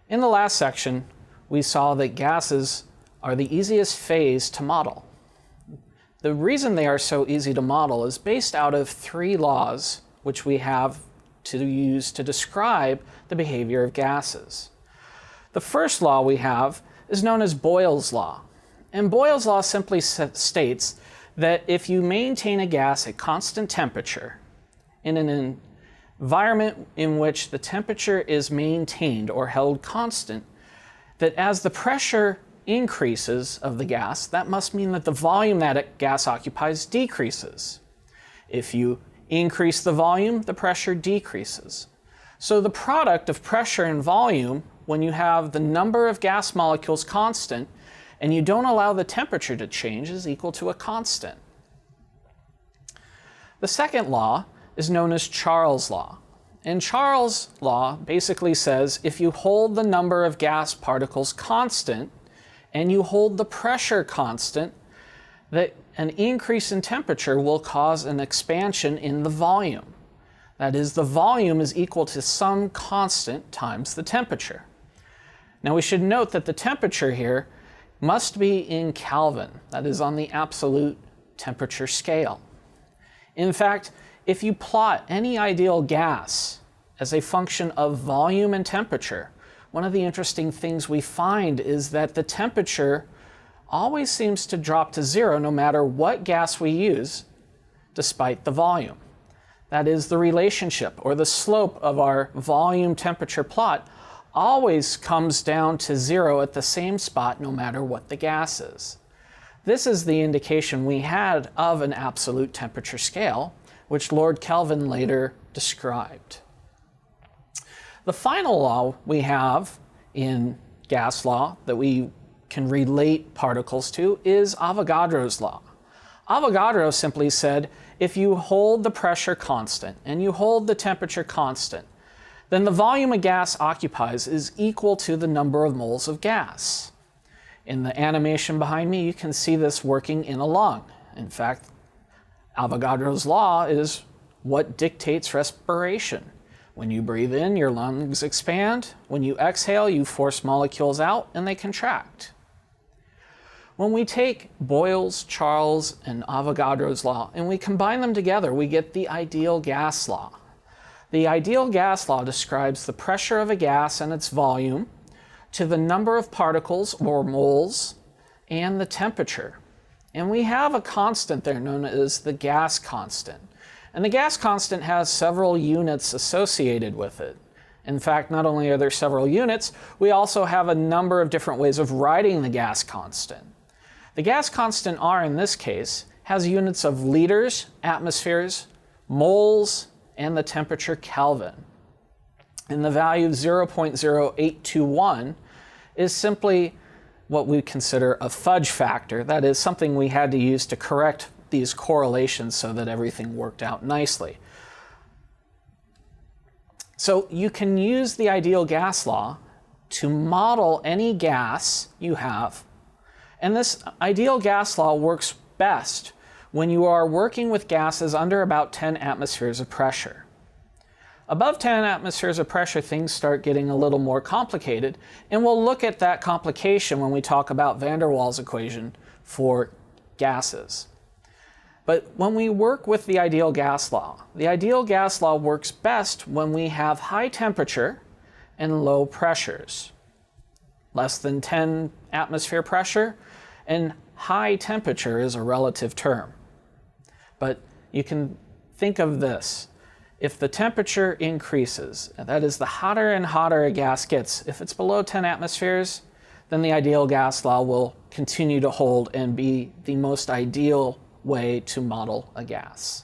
In the last section, we saw that gases are the easiest phase to model. The reason they are so easy to model is based out of three laws which we have to use to describe the behavior of gases. The first law we have is known as Boyle's law. And Boyle's law simply states that if you maintain a gas at constant temperature in an environment in which the temperature is maintained or held constant, that as the pressure increases of the gas, that must mean that the volume that gas occupies decreases. If you increase the volume, the pressure decreases. So the product of pressure and volume, when you have the number of gas molecules constant and you don't allow the temperature to change, is equal to a constant. The second law is known as Charles' law. And Charles' law basically says if you hold the number of gas particles constant and you hold the pressure constant, that an increase in temperature will cause an expansion in the volume. That is, the volume is equal to some constant times the temperature. Now we should note that the temperature here must be in Kelvin, that is on the absolute temperature scale. In fact, if you plot any ideal gas as a function of volume and temperature, one of the interesting things we find is that the temperature always seems to drop to zero no matter what gas we use, despite the volume. That is, the relationship or the slope of our volume temperature plot always comes down to zero at the same spot no matter what the gas is. This is the indication we had of an absolute temperature scale, which Lord Kelvin later described. The final law we have in gas law that we can relate particles to is Avogadro's law. Avogadro simply said, if you hold the pressure constant and you hold the temperature constant, then the volume a gas occupies is equal to the number of moles of gas. In the animation behind me, you can see this working in a lung. In fact, Avogadro's law is what dictates respiration. When you breathe in, your lungs expand. When you exhale, you force molecules out and they contract. When we take Boyle's, Charles, and Avogadro's law and we combine them together, we get the ideal gas law. The ideal gas law describes the pressure of a gas and its volume to the number of particles or moles and the temperature. And we have a constant there known as the gas constant. And the gas constant has several units associated with it. In fact, not only are there several units, we also have a number of different ways of writing the gas constant. The gas constant R in this case has units of liters, atmospheres, moles, and the temperature Kelvin. And the value of 0.0821 is simply what we consider a fudge factor. That is something we had to use to correct these correlations so that everything worked out nicely. So you can use the ideal gas law to model any gas you have. And this ideal gas law works best when you are working with gases under about 10 atmospheres of pressure. Above 10 atmospheres of pressure, things start getting a little more complicated, and we'll look at that complication when we talk about van der Waals equation for gases. But when we work with the ideal gas law works best when we have high temperature and low pressures. Less than 10 atmosphere pressure and high temperature is a relative term. But you can think of this. If the temperature increases, that is, the hotter and hotter a gas gets, if it's below 10 atmospheres, then the ideal gas law will continue to hold and be the most ideal way to model a gas.